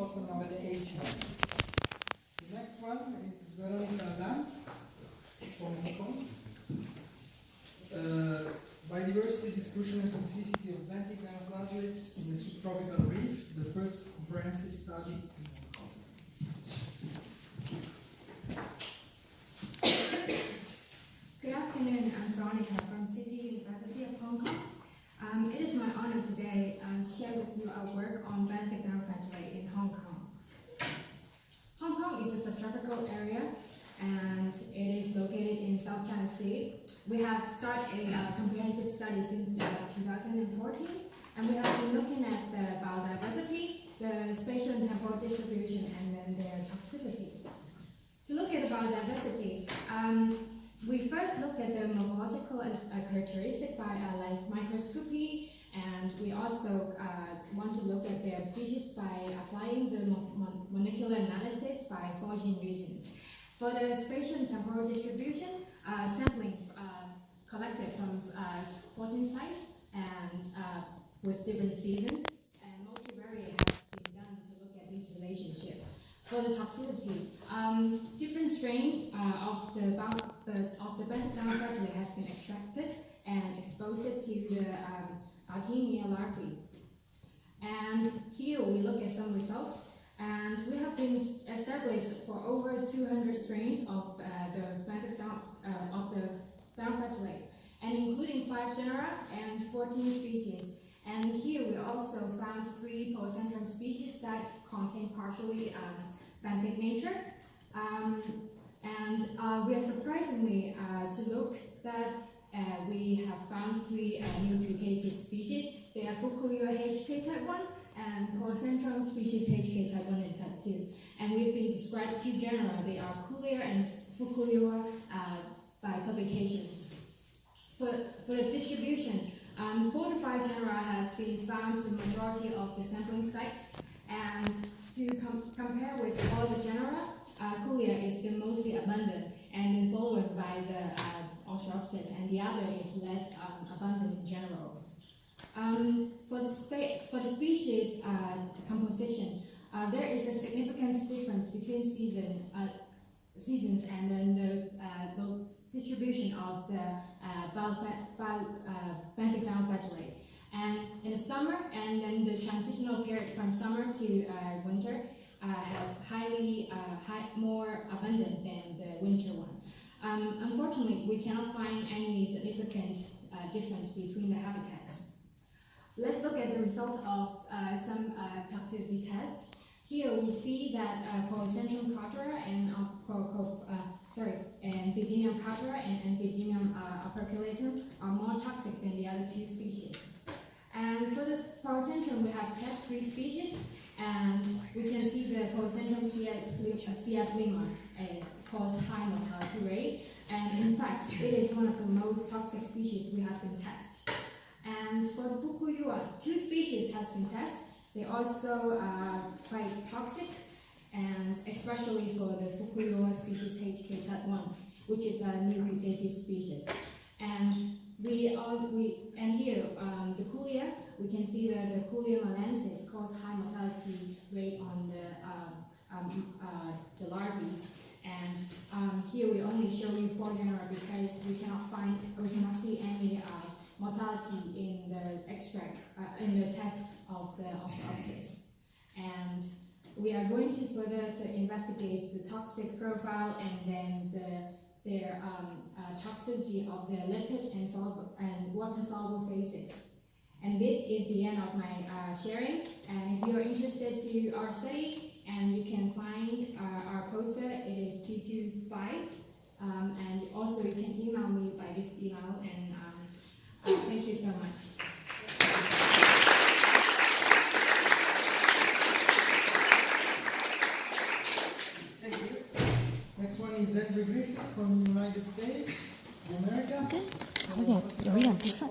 possono avere ICHA. The next one is biodiversity distribution and toxicity of benthic dinoflagellates in the subtropical reef, the first comprehensive study. Good afternoon, I'm Veronica from City University of Hong Kong. It is my honor today to share with you our work on benthic dinoflagellate in Hong Kong. Hong Kong is a subtropical area and it is located in South China Sea. We have started a comprehensive study since 2014 and we have been looking at the biodiversity, the spatial and temporal distribution and then their toxicity. To look at biodiversity, we first look at the morphological characteristic by like microscopy, and we also want to look at their species by applying the molecular analysis by 4 gene regions. For the spatial and temporal distribution, sampling collected from 14 sites and with different seasons, and multivariate has been done to look at this relationship. For the toxicity, different strain of the benthic dinoflagellate has been extracted and exposed to the Artemia larvae. And here we look at some results, and we have been established for over 200 strains of the dinoflagellate, and including 5 genera and 14 species. And here we also found 3 polycentrum species that contain partially benthic nature. And we are surprisingly to look that we have found 3 new putative species. They are Fukuyua HK type 1 and Polycentrum species HK type 1 and type 2. And we've been described 2 genera. They are Kulia and Fukuyua by publications. For the distribution, 4 to 5 genera has been found to the majority of the sampling sites. And to compare with all the genera, Kulia is the mostly abundant, and then followed by the Ostropsis, and the other is less abundant in general. For the species composition, there is a significant difference between seasons and then the distribution of the benthic dinoflagellate. And in the summer, and then the transitional period from summer to winter has more abundant than the winter one. Unfortunately, we cannot find any significant difference between the habitats. Let's look at the results of some toxicity tests. Here we see that Polycentrum cartera and Amphidium cartera and Amphidium operculatum are more toxic than the other 2 species. And for the Polycentrum, we have tested 3 species, and we can see the Polycentrum CF lima causes high mortality rate, and in fact, it is one of the most toxic species we have been tested. And for the Fukuyua, 2 species has been tested. They also are quite toxic, and especially for the Fukuyua species HK type 1, which is a new putative species. And here, the Kulia, we can see that the Kulia malensis cause high mortality rate on the larvae. And here we only show you 4 genera because we cannot see any mortality in the extract, in the test of the Ostropsis. And we are going to further investigate the toxic profile and then their toxicity of the lipid and water-soluble phases. And this is the end of my sharing. And if you are interested to our study, and you can find our poster, it is 225. And also you can email me by this email. And thank you so much. Thank you. Next one is Andrew Griffith from the United States, America. 有点不顺。